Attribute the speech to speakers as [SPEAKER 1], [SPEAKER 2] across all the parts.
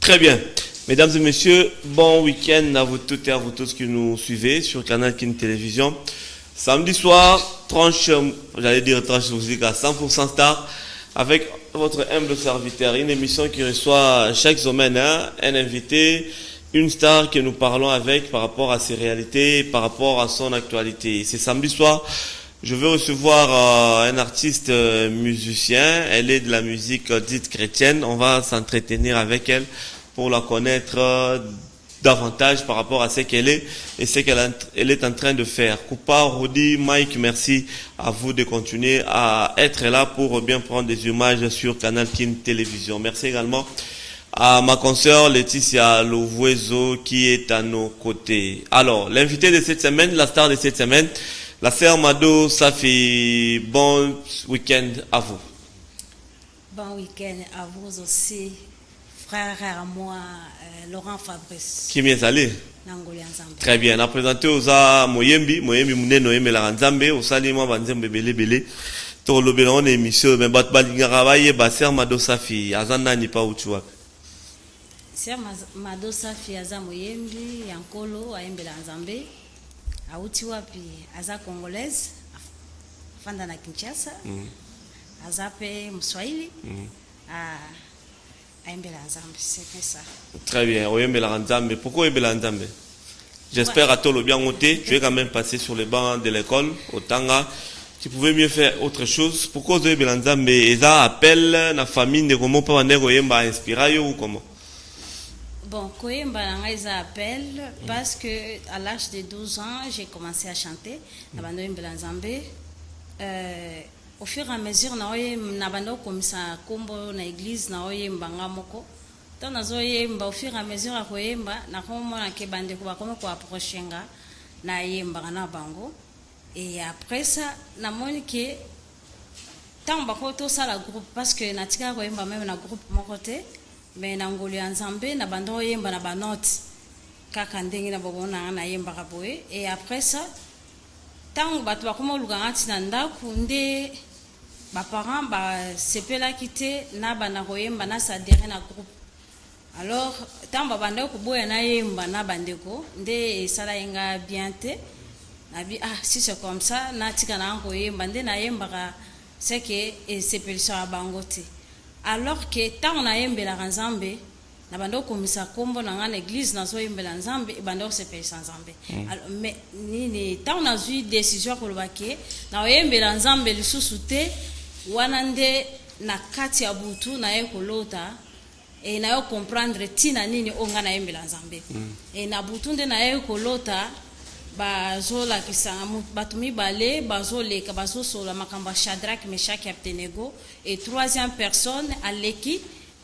[SPEAKER 1] Très bien. Mesdames et messieurs, bon week-end à vous toutes et à vous tous qui nous suivez sur Canal Kin Télévision. Samedi soir, tranche musique à 100% star avec votre humble serviteur. Une émission qui reçoit chaque semaine un invité, une star que nous parlons avec par rapport à ses réalités, par rapport à son actualité. C'est samedi soir. Je veux recevoir un artiste musicien. Elle est de la musique dite chrétienne. On va s'entretenir avec elle pour la connaître davantage par rapport à ce qu'elle est et ce qu'elle est en train de faire. Koupa, Rodi, Mike, merci à vous de continuer à être là pour bien prendre des images sur Canal Kin Télévision. Merci également à ma consoeur Laetitia Louvuezo qui est à nos côtés. Alors, l'invité de cette semaine, la star de cette semaine, la sœur Mado Safi, bon week-end à vous.
[SPEAKER 2] Bon week-end à vous aussi, frère à moi, Laurent Fabrice.
[SPEAKER 1] Qui m'est allé? Très bien. On a présenté aux Moyembi Mouneno Yembe la Nzambe, au Salima Banzembe Bele Bele. Tout le bel on est émission, mais bat Balingarabaye, sœur Mado Safi, Azana ni pas où tu vois.
[SPEAKER 2] Sœur Mado Safi, Aza Moyembi, Yankolo, Ayembe la Nzambe. Auti wapi aza congolaise afanda na Kinshasa aza pe mswahili aimbela nzambe, c'est ça. Très bien,
[SPEAKER 1] oyembela nzambe. Pourquoi oyembela nzambe? J'espère à toi le bien noté, tu es quand même passé sur les bancs de l'école au Tanga, tu pouvais mieux faire autre chose. Pourquoi oyembela nzambe? Eza appel na famille de comment pas wane oyemba inspirayo ou comment?
[SPEAKER 2] Bon, Koyemba Nanga appel parce que à l'âge de 12 ans, j'ai commencé à chanter Nabando Mbelanzambe. Au fur et à mesure, Nabando comme ça, combo na église, na Oyemba Moko. Tant Nazoyemba, au fur et à mesure, à Koyemba, na comme na Kebande Kuba ko approchenga na Yemba na Bango. Et après ça, na monike tant bako to ça la groupe parce que natika Koyemba même na groupe mon côté. Mais nangoli Nzambe na bando yemba na banot kaka ndenge na bobona na yemba kaboye. Et après ça tant batu bakoma lugangati na ndaku nde ba parents ba sepela kité na bana koyemba na sadere na groupe. Alors tant ba bando ko boya na yemba na bandeko nde sala yenga bien te na bi si c'est comme ça na tika na koyemba nde na yemba ka c'est que sepelisa bangote. Alors que tant on a yembela Nzambe na bando komisa kombo na ngana église na zo yembela Nzambe bando se pesa Nzambe. Mais ni tant on a eu décision ko lobake na yembela Nzambe lisusu te wanande na kati ya butu na ye kolota et na yo comprendre tina nini onga na yembela Nzambe. Et na butu nde na ye kolota bazola kisangamu batumi balé bazoleka bazosola makamba Shadrach Meshach et Abednego et troisième personne aleki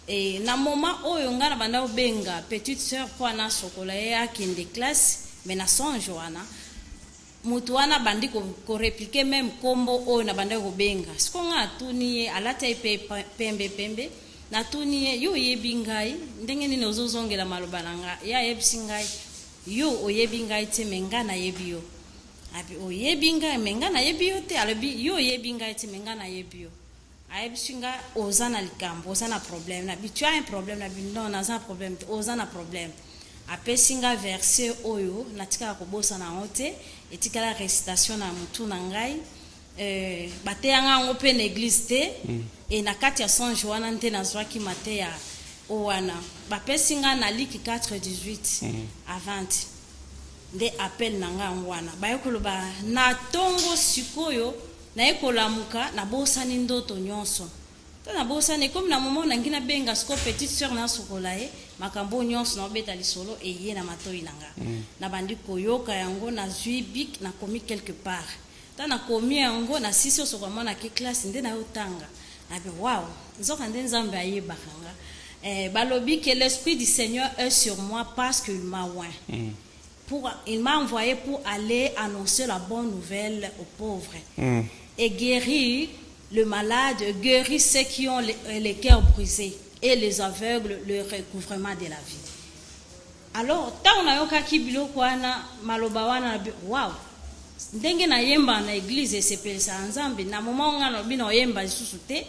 [SPEAKER 2] et na moment oyo ngana banda benga petite sœur pour na sokola ya kinde classe mais na son Joana mutuana bandi ko répliquer même combo oyo na banda ko benga siko nga tuni alata pembe na tuni yo yebingai ndenge ni nozozongela maloba nanga ya yebsingai yo oyebi ngai te menga na yebi yo abi oyebi ngai menga na yebi yo te alobi yo oyebi ngai te menga na yebi yo ayebi singa ozana likambo ozana problème na bi tu as un problème na bi non na za problème ozana problème apé singa verset oyo natika ko bosa na hote etika la récitation na mutu na ngai bateyanga ngo pe na église te et na kati ya Saint Joana nte na zwaki mateya Owana, bapesinga na liki 4:18 à 20. Nde appel nanga ngwana. Bayekoloba na tongo sikoyo na ekolamuka na bosani ndoto nyonso. To na bosani comme na moment na ngina benga sko petite sœur na sokolae makambo nyonso na beta lisolo eye na matoi nanga. Na bandi koyoka yango na zui bik na komi quelque part. Ta na komi yango na sisi sokoma na ke classe nde na yotanga. Na bi wow, nzoka nde Nzambe ayeba kanga. Balobi que l'esprit du Seigneur est sur moi parce qu'il m'a oint. Il m'a envoyé pour aller annoncer la bonne nouvelle aux pauvres et guérir le malade, guérir ceux qui ont les cœurs brisés et les aveugles le recouvrement de la vie. Alors, tant on a eu kaki biloko wana maloba wana wow. Ndenge na yemba na église sepelisa Nzambe na moment nga no bino yemba lisusu te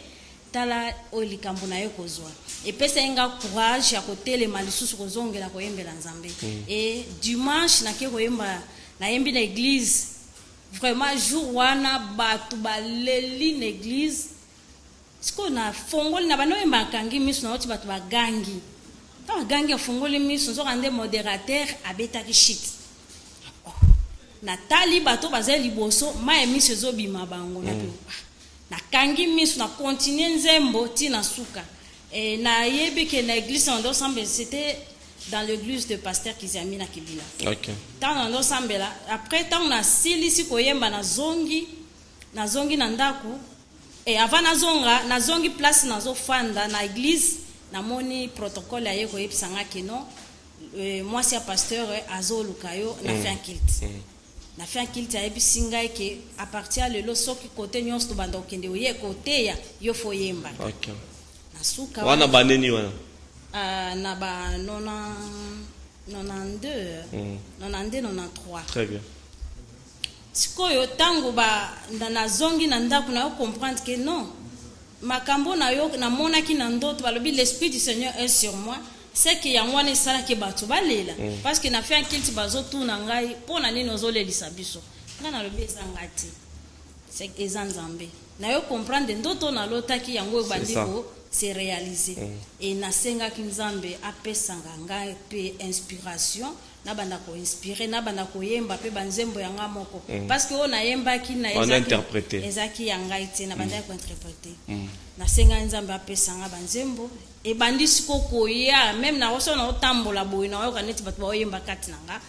[SPEAKER 2] tala oyo likambo na yo kozwa epesa nga courage ya kotelema lisusu kozongela koyembela nzambe et dimanche nake koyemba nayembi na église vraiment jour wana bato baleli na église siko na fongoli na banoyemba akangi miso na oti bato bagangi ta bagangi afongoli miso nzoka nde modérateur abetaki shit natali bato baza liboso maye miso ezobima bango na kangi miso na continuer nzembo ti na suka na yebi ke na église on ensemble c'était dans l'église de pasteur Kizami na Kibila.
[SPEAKER 1] OK.
[SPEAKER 2] Tant on ensemble là après tant na silisi koyemba na zongi na ndaku et avant na zongi place na zo fanda na église na moni protocole aye ko yebisanga keno moi c'est pasteur azo lukayo na fait un culte. Na fait un culte aye bisinga ke à partir de lo soki côté nyonso banda okende oye côté ya yo foyemba.
[SPEAKER 1] OK.
[SPEAKER 2] Na suka
[SPEAKER 1] wana baneni wana
[SPEAKER 2] na ba 92 93.
[SPEAKER 1] Très bien.
[SPEAKER 2] Sikoyo tango ba na zongi na ndaku na yo comprendre que non makambo na yo na monaki na ndoto balobi l'esprit du Seigneur est sur moi c'est que yangwana sala ke bato balela parce que na fait un culte bazo tuna ngai pona nini ozolelisa biso ngana lobi ezangati c'est ezanzambe na yo comprendre ndoto na lotaki yango bandiko c'est réalisé et na senga kinzambe apesanga ngai pe inspiration na banda ko inspirer na banda ko yemba pe banzembo yanga moko parce que on a yemba ki na ezaki yanga ite na banda ko interpréter na senga nzambe apesanga banzembo e bandi siko koya même na oso na otambola boy na yo kaneti bato ba yemba kati nanga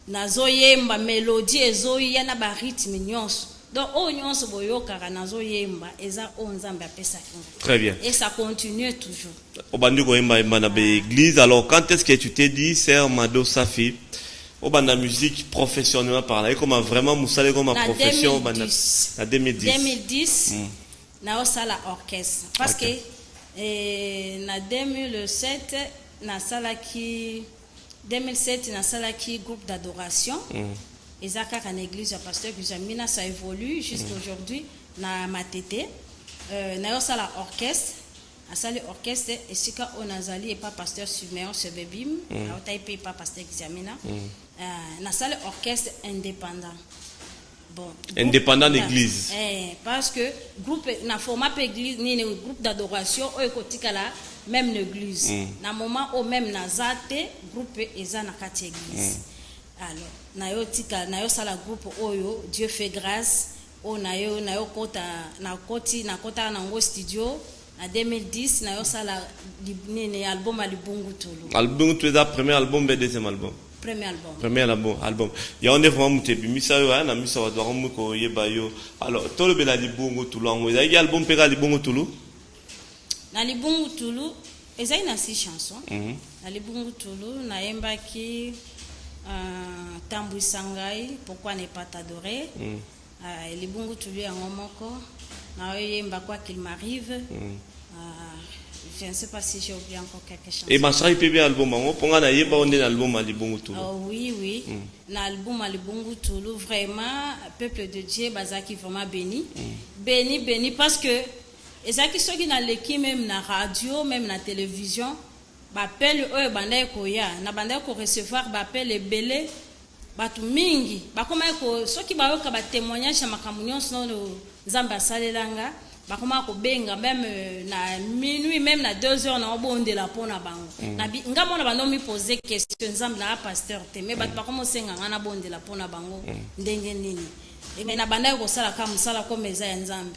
[SPEAKER 2] nazo yemba mélodie ezoya na ba rythme nyonso. Donc, on nyonso boyoka nazo yemba eza onzambe apesa kinga.
[SPEAKER 1] Très bien.
[SPEAKER 2] Et ça continue toujours.
[SPEAKER 1] Obandi ko yemba na église. Alors, quand est-ce que tu t'es dit, sœur Mado Safi, obanda musique professionnellement parlant, comment vraiment moussale comme ma profession obanda na 2010. Na
[SPEAKER 2] osala orchestre parce que na 2007 na sala ki 2007 na sala ki groupe d'adoration. Ezaka en église à pasteur Kizamina ça évolue jusqu'à aujourd'hui na matete na yo sala orchestre a sala orchestre et sika onazali et pas pasteur Suméon Sebebim a taipé pas pasteur Kizamina na sala orchestre indépendant bon
[SPEAKER 1] indépendant d'église
[SPEAKER 2] parce que groupe na format église ni groupe d'adoration o ekotika la même l'église na moment au même na zate groupe eza na kati église. Alors nayo tika nayo sala groupe oyo Dieu fait grâce o nayo kota na kota na ngo studio na 2010 nayo sala nini album Libungu Tulu.
[SPEAKER 1] Album tu es premier album deuxième album. Premier album. Ya on est vraiment mutebi misa yo na misa wa doa mu ko yeba yo. Alors to le bela Libungu Tulu ngo ya album pega Libungu Tulu.
[SPEAKER 2] Na Libungu Tulu ezai na 6 chansons. Na Libungu Tulu na yemba ki Tambou Sangai, pourquoi ne pas t'adorer? Libungu Tulu yango moko. Na yemba quoi qu'il m'arrive. Je ne sais pas si j'ai oublié encore quelque chose.
[SPEAKER 1] Et ma chérie peut bien album mango. Ponga na yeba on est album Libungu Tulu.
[SPEAKER 2] Oh oui. Na album Libungu Tulu vraiment peuple de Dieu bazaki vraiment béni. Béni parce que ezaki soki na leki même na radio même na télévision. Bapel oyo banda koya na banda ko recevoir bapel ebele batu mingi bakoma ko soki bayoka ba témoignage ya makamunyo sono nzamba salelanga bakoma ko benga même na minuit même na 2 heures na obondela pona bango na ngamona bando mi poser question nzamba na pasteur te mais batu bakoma senga ngana bondela pona bango ndenge nini et na banda ko sala comme sala comme eza ya nzambe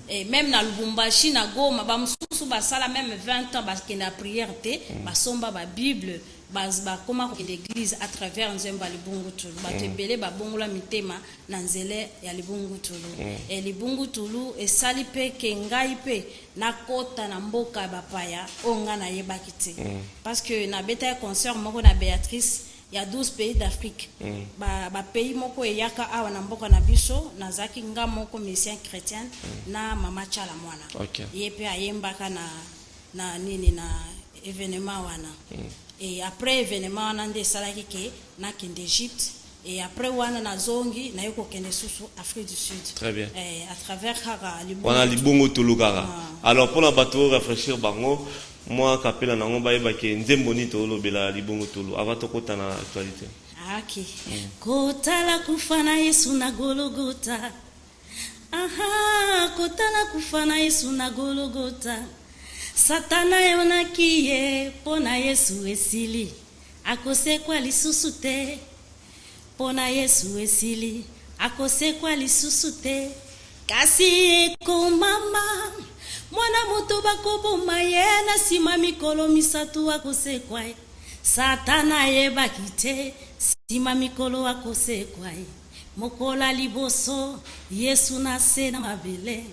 [SPEAKER 2] et même na Lubumbashi na Goma ba mususu ba sala même 20 ans ba kena prière te ba somba ba bible ba koma ko l'église à travers nzemba Libungu Tulu ba tebele ba bongola mitema na nzele ya Libungu Tulu et Libungu Tulu e sali pe ke ngai pe na kota na mboka ba paya onga na yebaki te parce que na beta concert moko na Béatrice. Il y a 12 pays d'Afrique. Ba pays moko eyaka awa na mboka na biso na zaki nga moko mission chrétienne na mama chala mwana.
[SPEAKER 1] Okay.
[SPEAKER 2] Yepe ayembaka na nini na événement wana. Et après événement wana nde salaki ke na kende Egypte Et après wana na zongi na yoko kende susu Afrique du Sud.
[SPEAKER 1] Très bien.
[SPEAKER 2] Et à travers kaka
[SPEAKER 1] on a libongo tolo kaka. Alors pour la bateau réfléchir bango moi kapela nango ba yeba ke nzembo ni tolo bela libongo tolo avant to kota na actualité.
[SPEAKER 2] Ok. Kotala kufana Yesu na Golgotha. Aha, kotala kufana Yesu na Golgotha. Satana yona kiye pona Yesu esili. Akosekwa lisusu te. Pona Yesu esili. Akosekwa lisusu te. Kasi ko mama. Mwana moto bakoboma ye na sima mikolo misatu akosekwa. Satana yebaki te. Sima mikolo akosekwa. Mokola liboso Yesu na se na mabele.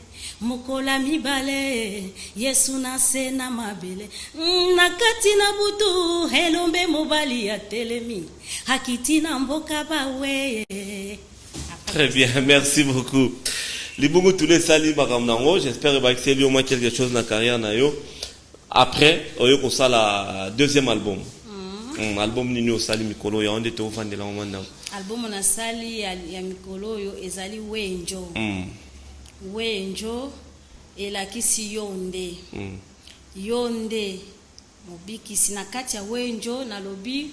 [SPEAKER 2] Mokola mibale Yesu na se na mabele. Nakati na butu helombe mobali ya telemi. Hakiti na mboka bawe.
[SPEAKER 1] Très bien, merci beaucoup. Libongo tule sali bakamnango, j'espère que c'est au moins quelque chose dans la carrière na yo. Après, oyo ko sala deuxième album. Album nini osali mikolo ya onde to fandela omanda.
[SPEAKER 2] Album na sali ya mikolo yo ezali wenjo. Wenjo elakisi yonde. Yonde mobikisi na kati ya wenjo na lobi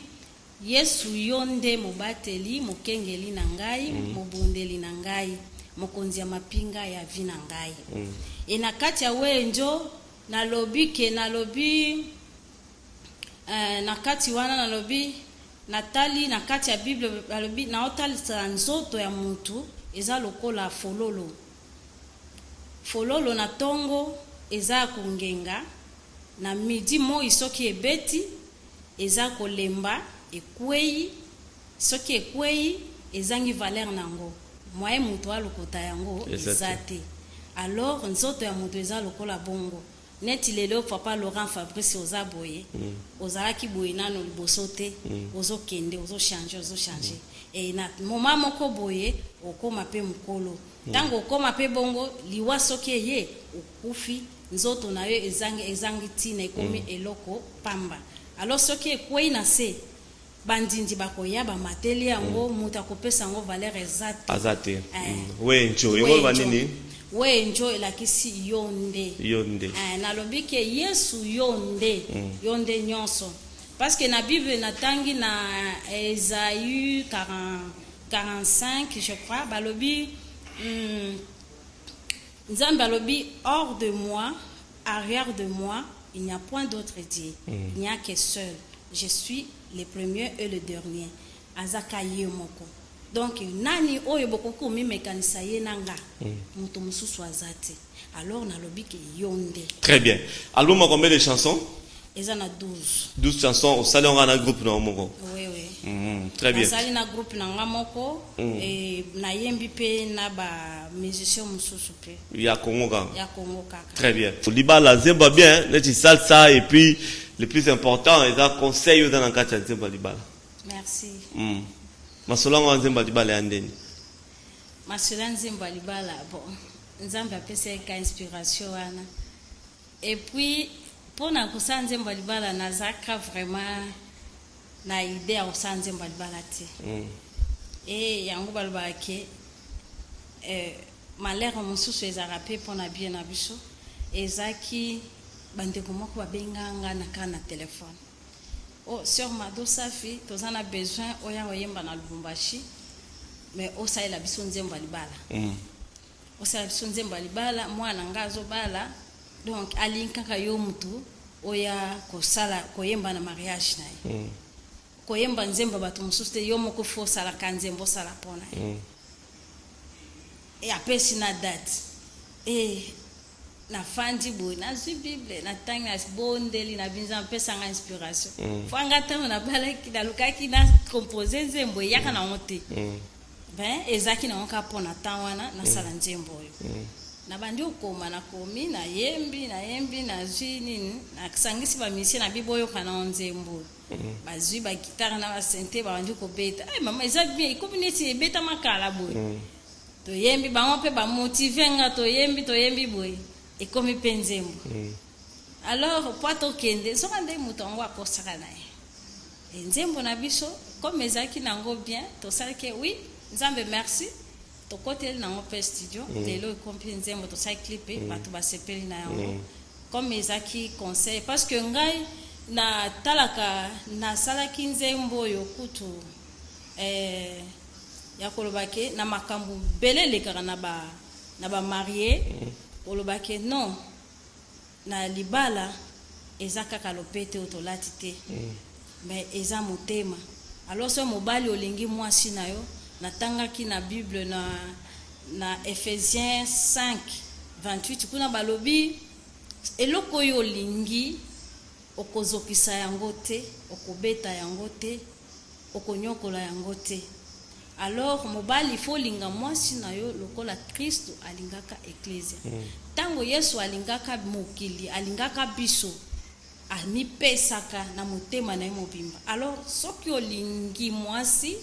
[SPEAKER 2] Yesu yonde mobateli mokengeli na ngai mobondeli na ngai mokonzi ya mapinga ya vi na ngai. E na kati ya wenjo na lobi ke na lobi na kati wana na lobi natali na kati ya Bible na lobi na otali sa nzoto ya mutu eza lokola fololo. Fololo na tongo eza kongenga na midi mo isoki ebeti eza kolemba ekwei soki ekwei ezangi valeur nango moye mutu alokota yango ezate. Alors nzoto ya mutu eza lokola bongo neti lelo papa Laurent Fabrice ozaboye ozalaki boye nano liboso te ozokende ozochanger et na moma moko boye okoma pe mukolo tango okoma pe bongo liwa soki ye okufi nzoto na yo ezangi tina ekomi eloko pamba. Alors soki ekwei na se bandindi bakoya ba mateli yango muta kopesa yango valeur
[SPEAKER 1] azate. Wenjo yego banini
[SPEAKER 2] wenjo elakisi yonde. Na lobike Yesu yonde nyonso. Parce que na Bible natangi na Esaïe 45 je crois balobi Nzambe balobi hors de moi, arrière de moi, il n'y a point d'autre Dieu. Il n'y a que seul. Je suis le premier et le dernier. Azaka yemoko. Donc nani oyo bokoko mi mekanisa ye nanga muto mususu azate. Alors na lobike yonde.
[SPEAKER 1] Très bien. Album a combien de chansons?
[SPEAKER 2] Eza na 12.
[SPEAKER 1] 12 chansons au salon en groupe na moko.
[SPEAKER 2] Oui.
[SPEAKER 1] Très bien.
[SPEAKER 2] Sali na groupe na ngamoko et na yembi pe na ba musicien mususu pe.
[SPEAKER 1] Ya Congo
[SPEAKER 2] kaka.
[SPEAKER 1] Très bien. Libala zemba bien, neti salsa et puis le plus important est un conseil dans la kacha zemba libala.
[SPEAKER 2] Merci.
[SPEAKER 1] Masolanga nzemba libala andeni.
[SPEAKER 2] Masolanga nzemba libala bon. Nzambe apesa ka inspiration wana. Et puis pour na kosa nzemba libala nazaka vraiment na idée ya kosa nzemba libala te. Et yango balobake malheur mosusu ezaka pe pona bien na biso ezaki bandeko moko babenganga na kana téléphone. Oh, sur Mado Safi, tu as besoin oyemba na Lubumbashi, mais osa ila biso nzemba libala. Osa ila biso nzemba libala, mwana ngazo bala, donc alinka ka yo mutu oya kosala koyemba na mariage na ye. Koyemba nzemba batu mususu te yo moko fo sala kanzembo sala pona. Et après sina date. Et na fandi boy na zu Bible na tanga bondeli na binza pesa nga inspiration fanga tango na balaki na lukaki na composer nzembo yaka na ngote ben ezaki na ngoka pona tawana na sala nzembo yo na bandi okoma na komi na yembi na zini na kusangisi ba misie na biboyo kana nzembo bazui ba guitare na ba sente ba bandi ko beta ay mama ezaki ikomi neti beta makala boy to yembi bango pe ba motiver nga to yembi boy et comme penzembo. Alors poato kende so kande mutongo akosaka nae. Nzembo na biso comme ezaki nango bien to sala que oui nzambe merci to côté nango pe studio lelo ekompi nzembo to sala clip bato basepeli na yango comme ezaki conseil parce que ngai na talaka na salaki nzembo yo kutu ya kolobake na makambu belele kaka na ba marié kolobake non na libala eza kaka lopete otolati te mais eza motema alors so mobali olingi mwasi na yo natangaki na Bible na Ephésiens 5:28 kuna balobi eloko yo olingi okozokisa yango te okobeta yango te okonyokola yango te. Alors mobali faut linga mwasi na yo lokola Kristo alingaka ecclesia tango Yesu alingaka mokili alingaka biso amipesaka na motema na mobimba. Alors soki olingi mwasi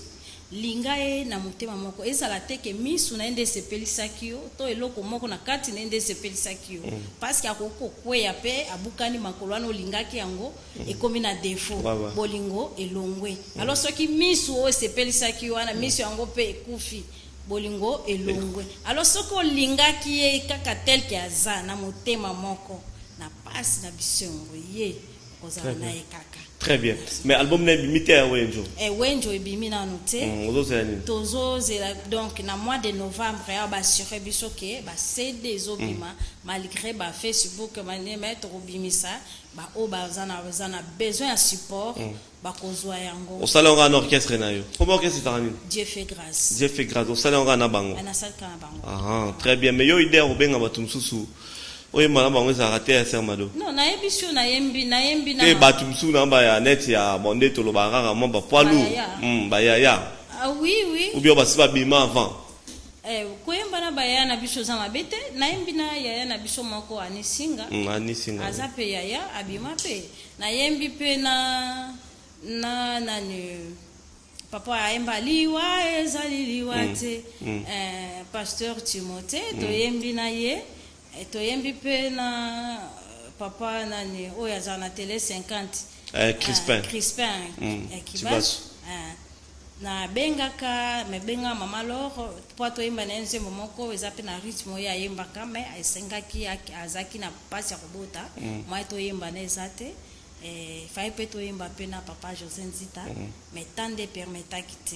[SPEAKER 2] linga e na motema moko ezala te ke misu na ende sepelisaki yo to eloko moko na kati na ende sepelisaki yo parce que akoko kweya pe abukani makolo wana olingaki yango ekomi na défaut bolingo elongwe. Alors soki misu o sepelisaki yo wana misu yango pe ekufi bolingo elongwe. Alors soki olingaki ye kaka tel ke aza na motema moko na pasi na bisongo ye kozala na ekaka.
[SPEAKER 1] Très bien. Mais album n'est limité à Wenjo.
[SPEAKER 2] Wenjo ebimi na noté. Tozo donc na mois de novembre ya ba assuré biso ke ba CD zobima malgré ba Facebook mané mettre obimisa ba o bazana besoin de support ba kozwa yango.
[SPEAKER 1] Au salon en orchestre na yo. Comment orchestre tarani?
[SPEAKER 2] Dieu fait grâce.
[SPEAKER 1] Dieu fait grâce. Au salon na bango.
[SPEAKER 2] Na salle kana bango.
[SPEAKER 1] Ah, très bien. Mais yo idée obenga batumsusu. Oui, madame, on a raté à Sermado.
[SPEAKER 2] Non, na yembi na yembi na.
[SPEAKER 1] Te batumsu na ba ya net ya monde to lo barara mo ba poilu. Ba ya.
[SPEAKER 2] Ah oui oui.
[SPEAKER 1] Ou bien ba siba bima avant.
[SPEAKER 2] Koyemba na ba ya na biso za mabete, na yembi na ya na biso moko anisinga.
[SPEAKER 1] Anisinga.
[SPEAKER 2] Azape ya abima pe. Na yembi pe na nani papa ayemba liwa ezali liwa te. Pasteur Timothée to yembi na ye. To yembi pe na papa nani oya za na télé 50 Crispin na bengaka me benga mama lor po to yemba na nzembo moko eza pe na rythme ya yemba kama esengaki azaki na pasi ya kobota moi to yemba na ezate fai pe to yemba pe na papa José Nzita mais tant de permetaki te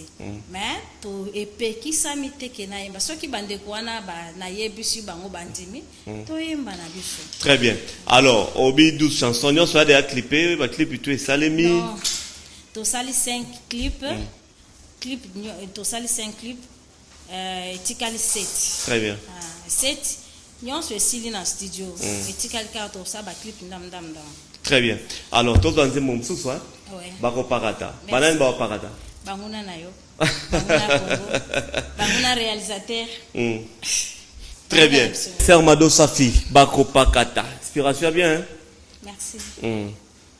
[SPEAKER 2] mais to epekisa miteke na yemba soki bande ko wana ba na yebisi bango bandimi to yemba na biso.
[SPEAKER 1] Très bien. Alors obi 12 chansons on soit déjà clippé ba clip tu es salemi
[SPEAKER 2] to sali 5 clips to sali 5 clips etikali 7.
[SPEAKER 1] Très bien.
[SPEAKER 2] 7 nyonso esili na studio etikali ka to sa ba clip ndam.
[SPEAKER 1] Très bien. Alors, toi, dans mon sous ouais. Bako parata. Banane ba parata.
[SPEAKER 2] Banguna na yo. Banguna Congo. Banguna réalisateur.
[SPEAKER 1] Très bien. Sermado Safi, Bako Pakata. Inspiration bien, hein?
[SPEAKER 2] Merci.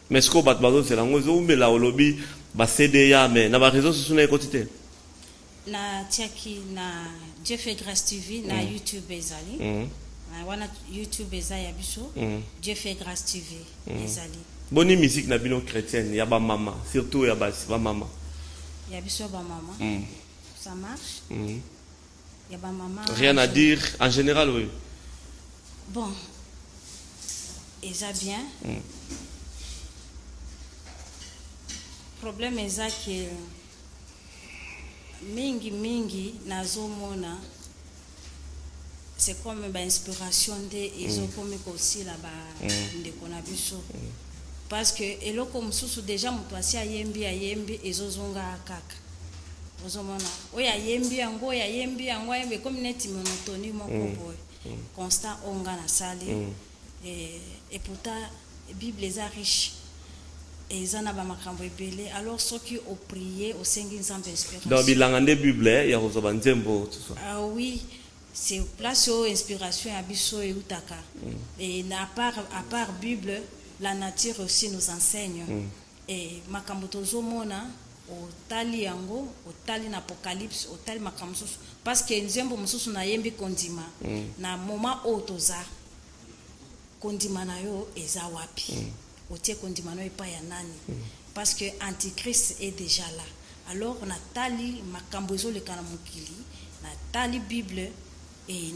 [SPEAKER 1] Mais ce qu'on bat bazo c'est la ngozo mais la lobby ba CD ya mais na ba réseaux sociaux na quotidien.
[SPEAKER 2] Na tiaki na Dieu fait grâce TV na YouTube ezali. Wana YouTube eza ya biso Dieu fait grâce TV ezali
[SPEAKER 1] boni musique na bino chrétienne ya ba mama surtout ya ba mama
[SPEAKER 2] ya biso ba mama ça marche ya ba mama
[SPEAKER 1] rien à dire en général oui
[SPEAKER 2] bon eza bien problème eza que mingi nazomona c'est comme une inspiration de ils ont comme aussi là-bas de konabiso parce que eloko mususu déjà mutwasi ayembi ezozonga kaka ozomona oya yembi yango yembe comme neti monotonie moko boy constant onga na sali et pourtant Bible est riche et ils en a ba makambo ebele alors ceux qui ont prié au sengi nzambe inspiration
[SPEAKER 1] dans bilangande Bible ya kozoba nzembo tout ça.
[SPEAKER 2] Ah oui. C'est place aux inspirations à biso et utaka. Et à part Bible, la nature aussi nous enseigne. Et makambotozo mona au tali yango, au tali na apocalypse, au tali makambotozo parce que nzembo mususu na yembi kondima na moment otoza kondima na yo eza wapi. Otie kondima no epa ya nani parce que antichrist est déjà là. alors natali makambo ezoleka na mokili natali bible et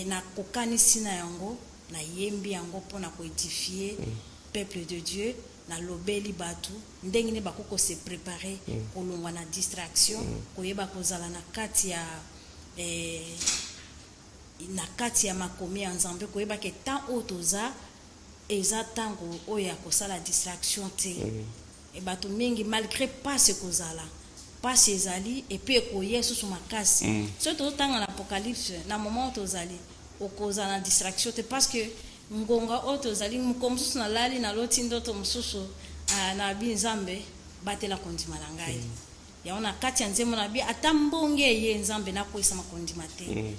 [SPEAKER 2] na kokanisi na yango na yembi yango mpona koédifier peuple de Dieu na lobeli batu ndenge ne bakoko se préparer kolongwa na distraction koyeba kozala na kati ya na kati ya makomi ya Nzambe koyeba ke tant otoza eza tango oya kosala distraction te et batu mingi malgré pas ce kozala pas ezali et puis koye susu makasi surtout tanga na apocalypse na moment tozali okozala na distraction te parce que ngonga otozali mukomsusu na lali na loti ndoto mususu na binzambe batela kondima na ngai ya ona kati ya nzemo na bi atambonge ye nzambe na koisa makondima te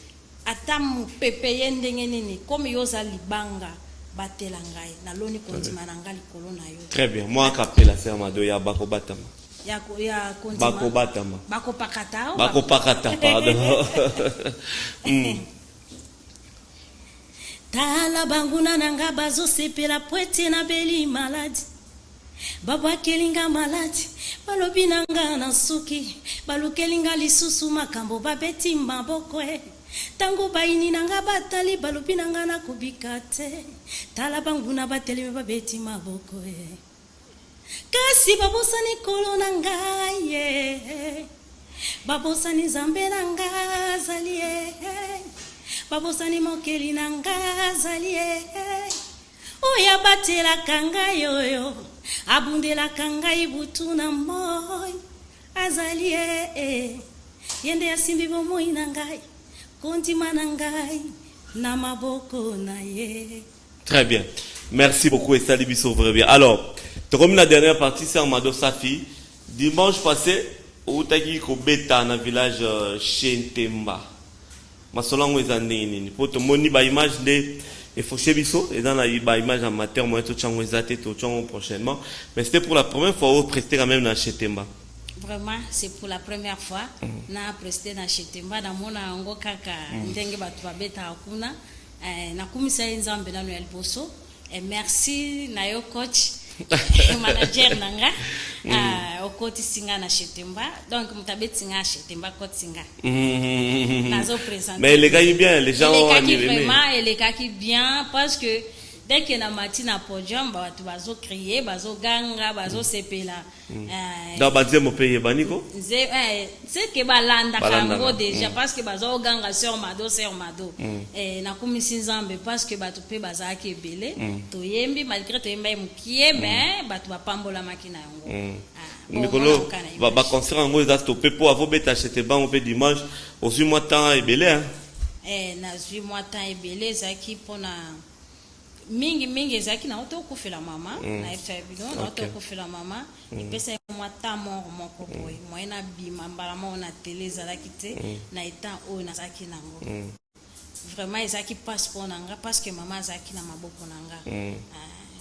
[SPEAKER 2] atam pepe yendenge nini comme yoza libanga batela ngai na loni kondima na ngali kolona yo.
[SPEAKER 1] Très bien, moi kapela Sœur Mado ya bako batama
[SPEAKER 2] ya kondima
[SPEAKER 1] bako batama
[SPEAKER 2] bako
[SPEAKER 1] pakata pardon.
[SPEAKER 2] Tala banguna nanga bazo sepela poete na beli maladi baba kelinga maladi balobi nanga na suki balukelinga lisusu makambo babeti maboko tango baini nanga batali balobi nanga na kubika te tala banguna bateli babeti maboko kasi babosani kolo nanga babosani zambe nanga zali babosani mokeli nanga zali oya batela kanga yoyo abundela kanga ibutu na moy azali yende asimbi bomoi na ngai kontima na ngai na maboko na ye.
[SPEAKER 1] Très bien, merci beaucoup et salut biso très bien. Alors comme la dernière partie c'est Mado Safi dimanche passé au taki ko beta na village Chentemba masolango ezandeni nini poto moni ba image de et fauché biso et dans la image amateur moi tout chango ezate tout chango prochainement mais c'était pour la première fois au prester quand même dans Chentemba.
[SPEAKER 2] Vraiment c'est pour la première fois na prester dans Chentemba na mona ngo kaka ndenge batu babeta akuna na kumisa Nzambe na Noël Bosso et merci na yo coach manager nanga okoti singa na Chentemba donc mutabeti singa Chentemba koti singa nazo présenter
[SPEAKER 1] mais les gars bien les gens ont aimé
[SPEAKER 2] vraiment et les gars qui bien parce que dès que na matina podium batu bazo crier bazo ganga bazo sepela
[SPEAKER 1] dans bazemo payer baniko
[SPEAKER 2] c'est que balanda kango déjà parce que bazo ganga Sœur Mado na kumisi Nzambe parce que batu pe bazaki ebele to yembi malgré to yemba mukie mais batu bapambola makina yango
[SPEAKER 1] Nicolo va concert en gros stopper pour avoir bêta acheter ban au dimanche aussi moi temps ebele
[SPEAKER 2] na zui moi temps ebele zaki pona mingi ezaki na auto kufela mama na efabilo na auto kufela mama ipesa moi ta moko boy moi na bima mbala mo na télé zalaki te na état o na zaki nango vraiment ezaki passeport nanga parce que mama zaki na maboko nanga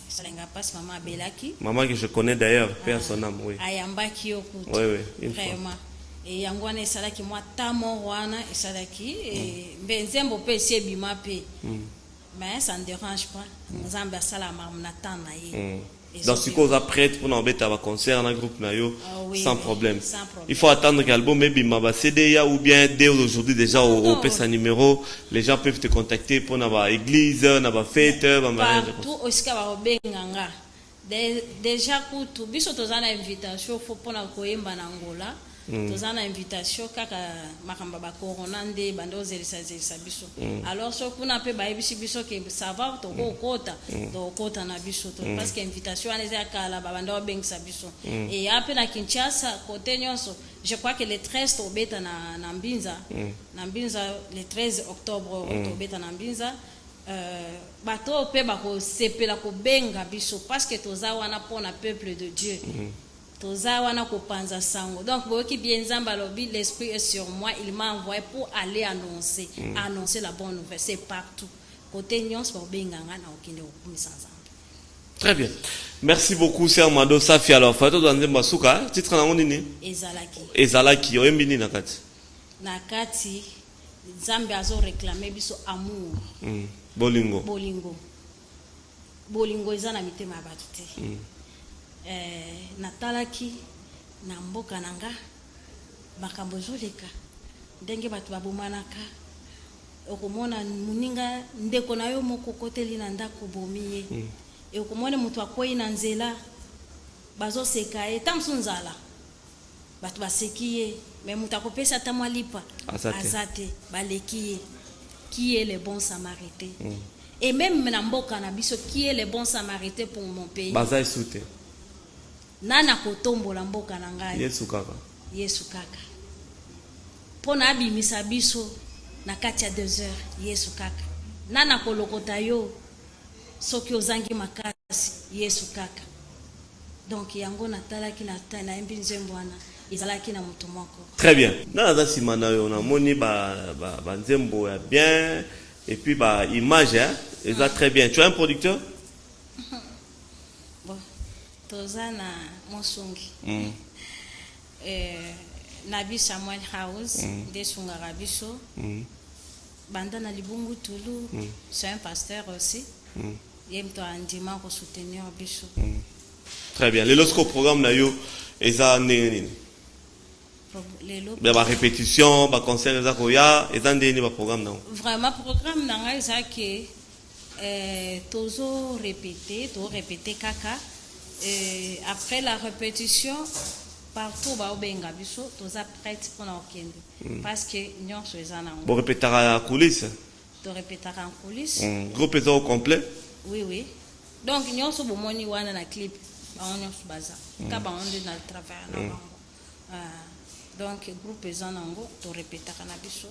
[SPEAKER 2] salenga passe maman belaki
[SPEAKER 1] maman que je connais d'ailleurs père son âme oui
[SPEAKER 2] ayambaki okutu
[SPEAKER 1] oui
[SPEAKER 2] vraiment et yango wana esalaki moi ta moko wana esalaki mbenzembo pe sebima pe mais ça ne dérange pas. Nous avons la
[SPEAKER 1] donc si vous êtes prête pour nous un concert dans le groupe sans problème. Il faut attendre que l'album maybe CD ou bien dès aujourd'hui déjà au PESA numéro, les gens peuvent te contacter pour une église, une fête,
[SPEAKER 2] partout aussi ka déjà pour tout biso tozana invitation faut pour na koyemba na Angola. Tozana invitation kaka makamba ba corona nde bando zelisa biso alors so kuna pe ba biso ke ça va to kota na biso to parce que invitation aneza kala ba bando bengisa biso et après na Kinshasa côté nyonso je crois que le 13 obeta na Mbinza le 13 octobre obeta na Mbinza bato pe ba ko sepela ko benga biso parce que toza wana pona peuple de Dieu toza wana ko panza sango donc boki bien Nzamba lobi l'esprit est sur moi il m'a envoyé pour aller annoncer la bonne nouvelle c'est partout côté nyons pour benganga na okinde okumisa Nzamba.
[SPEAKER 1] Très bien, merci beaucoup Sœur Mado Safi. Alors fato danze masuka titre na nini ezalaki oyembini na kati
[SPEAKER 2] Nzambe azo réclamer biso amour bolingo ezana mitema batu te natalaki na mboka nanga makambo ezoleka ndenge bato babomanaka okomona muninga ndeko na yo moko koteli na ndako bomi ye okomona moto akwei na nzela bazoseka ye ta mosu nzala bato baseki ye me moto akopesa ata mwa lipa aza te baleki ye qui est le bon samaritain et même na mboka na biso qui est le bon samaritain pour mon pays
[SPEAKER 1] baza esute
[SPEAKER 2] nana kotombola mboka na ngai Yesu kaka pona abimisa biso na kati ya 2 heures Yesu kaka nana kolokota yo soki ozangi makasi Yesu kaka donc yango natalaki na yembi nzembo wana ezalaki na moto moko.
[SPEAKER 1] Très bien. Nana simana yo na moni ba nzembo ya bien et puis ba image hein ça très bien. Tu es un producteur?
[SPEAKER 2] Bon, tozana mosongi. Nabi Samuel House de Sungara Biso. Banda na Libungu Toulou, c'est un pasteur aussi. Yem to andima ko soutenir Biso.
[SPEAKER 1] Très bien. Le lorsqu'au programme na yo eza nini? La répétition, le concert, le programme.
[SPEAKER 2] Vraiment, le programme, c'est que toujours répéter kaka. Après la répétition, partout, tous prêts pour nous. Parce que nous sommes en
[SPEAKER 1] Vous répétez en coulisses?
[SPEAKER 2] Vous répétez en coulisses.
[SPEAKER 1] Groupe est au complet?
[SPEAKER 2] Oui. Donc, nous sommes au moni wana na clip. Nous sommes baza. Kaba on est dans le travail. Donc, le groupe est en ango, tu répètes à Nabiso.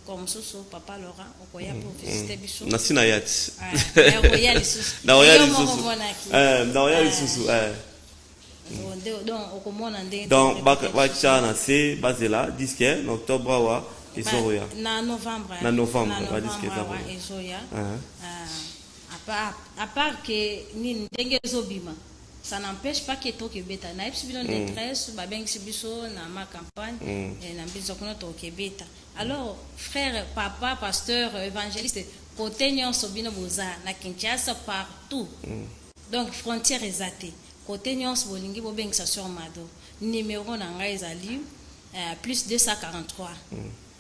[SPEAKER 2] Comme ça, papa Laurent, on va pour visiter Biso.
[SPEAKER 1] Nasina yat.
[SPEAKER 2] Royal Susu.
[SPEAKER 1] Donc, Bacha Nase, Basela, disque, en octobre, et Soria.
[SPEAKER 2] Na novembre.
[SPEAKER 1] Na novembre, va disque
[SPEAKER 2] et Soria. À part que ni ndenge zobima. Ça n'empêche pas que tu bêta. Na ipsibino détresse, babeng sibiso na ma campagne et na biso kono to bêta. Alors frère, papa, pasteur, évangéliste, côté nyon sobino boza na Kinshasa partout. Donc frontière ezate. Côté nyon bolingi bobeng sa sur Mado. Numéro na ngai ezali plus 243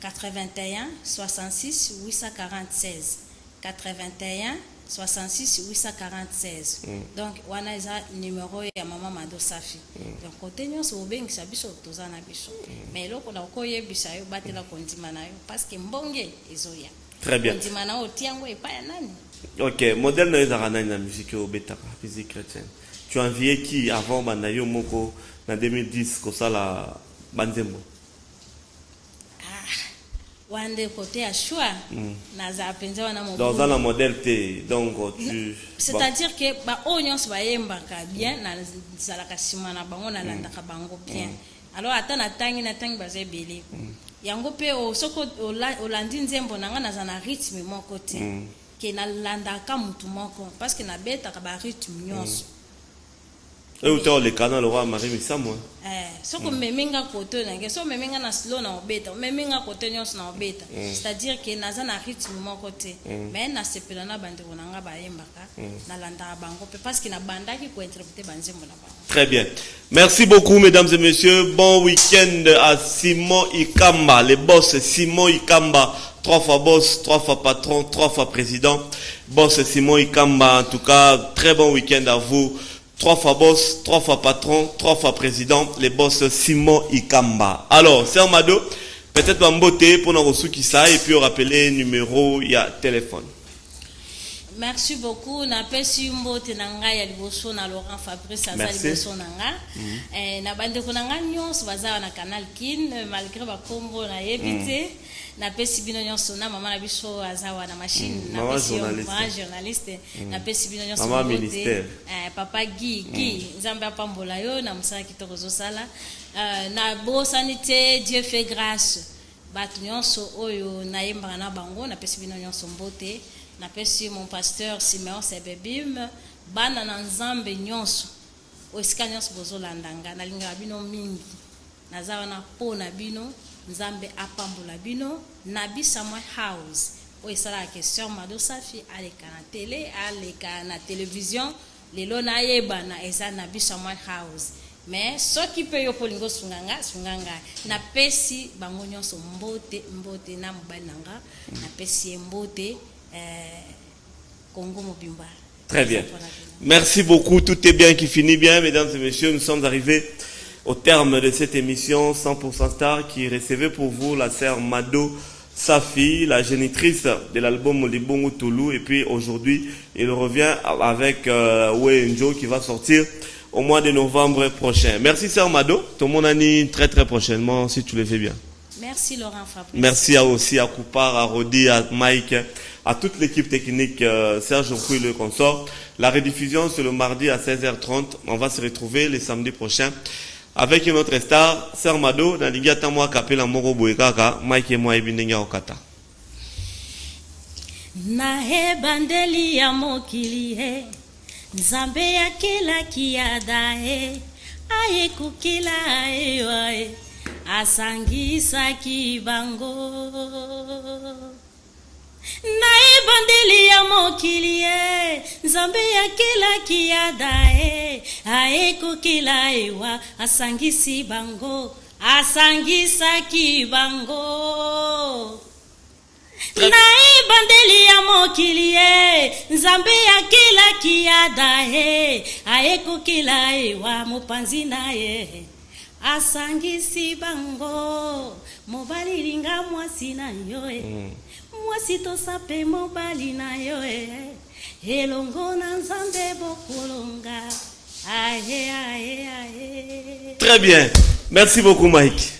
[SPEAKER 2] 81 66 846 81 66 846. Donc, on a un numéro de maman Mado Safi. Donc, côté nous, c'est au bien que ça biso, tous en abiso. Mais là, on a encore bisayo, battre la condimanayo, parce que mbonge ezoya.
[SPEAKER 1] Très bien.
[SPEAKER 2] Condimanayo, tiango et pas nani.
[SPEAKER 1] Ok, modèle de la musique au bêta, physique chrétienne. Tu as envié qui avant Bandayo Moko, en 2010, comme ça, la Banzembo?
[SPEAKER 2] Wande côté à choix naza penza wana mo
[SPEAKER 1] dans un modèle T donc tu
[SPEAKER 2] c'est-à-dire que ba onions ba yembaka bien na zalaka simana bango na landaka bango bien alors atana tangi ba zebele yango pe o soko olandi nzembo nanga na zana rythme moko te ke na landaka mutu moko parce que na beta ka ba rythme nyonso.
[SPEAKER 1] Et où le canal le roi Marie Missamo.
[SPEAKER 2] So comme meminga koto na so meminga na slow na obeta meminga koto nyos na obeta c'est-à-dire que naza na rythme moko te mais na sepela na bande bonanga ba yembaka na landa bango parce que na bandaki ko interpréter banzembo na bango.
[SPEAKER 1] Très bien. Merci beaucoup mesdames et messieurs. Bon week-end à Simon Ikamba, le boss Simon Ikamba. 3 fois boss, 3 fois patron, 3 fois président. Boss Simon Ikamba, en tout cas, très bon week-end à vous. 3 fois boss, 3 fois patron, 3 fois président, les boss Simon Ikamba. Alors, c'est un mado, peut-être un beauté pour nous reçu qui ça et puis rappeler numéro, il y a téléphone.
[SPEAKER 2] Merci beaucoup. Na pesi mbote nanga ya liboso na Laurent Fabrice aza liboso nanga. Na bande ko nanga nyonso baza na Canal Kin malgré ba kombo na yebite. Na pesi bino nyonso na mama na biso aza na machine na pesi journaliste. Na pesi bino nyonso
[SPEAKER 1] mama ministère.
[SPEAKER 2] Papa Guy Nzambe apambola yo na musala kitoko zosala. Na bo sanité Dieu fait grâce. Batu nyonso oyo na yemba na bango na pesi bino nyonso mbote. Napesi mon pasteur Simeon Sebebim bana na nzambe nyonso osika nyonso bozolandanga nalinga bino mingi nazawa na po na bino nzambe apambola bino Nabi Samuel House oisala question Mado Safi aleka na télé aleka na télévision lelo na yeba na eza Nabi Samuel House mais soki pe yo polingo sunganga na pesi bango nyonso mbote na mobali nanga na pesi mbote Congo Mobimba.
[SPEAKER 1] Très bien. Merci beaucoup. Tout est bien qui finit bien, mesdames et messieurs. Nous sommes arrivés au terme de cette émission 100% Star qui recevait pour vous la sœur Mado Safi, la génitrice de l'album Molibongo Toulou. Et puis aujourd'hui, il revient avec Wenjo qui va sortir au mois de novembre prochain. Merci sœur Mado. Tout le monde a très très prochainement si tu le fais bien.
[SPEAKER 2] Merci Laurent Fabrice.
[SPEAKER 1] Merci aussi à Koupar, à Rodi, à Mike, à toute l'équipe technique, Serge Okoui le consort. La rediffusion c'est le mardi à 16h30. On va se retrouver le samedi prochain avec une autre star, Sœur Mado, dans l'Igata Moa Kapela Moro Boekaka, Mike et moi Ebinenga Okata.
[SPEAKER 2] Nahe bandeli ya mokili he, Nzambe ya kila kiada he, aye kukila aye wae, asangisa kibango. Nae bandeli ya mokili e, Nzambe ya kila kiada e, aeko kila ewa, asangisi bango, asangisa kibango. Nae bandeli ya mokili e, Nzambe ya kila kiada e, aeko kila ewa, mopanzi na e, asangisi bango. Mobali linga mwasi na yo e, mwasi tosape mobali na yo e, elongo na Nzambe bokolonga. Aye, aye, aye.
[SPEAKER 1] Très bien. Merci beaucoup Mike.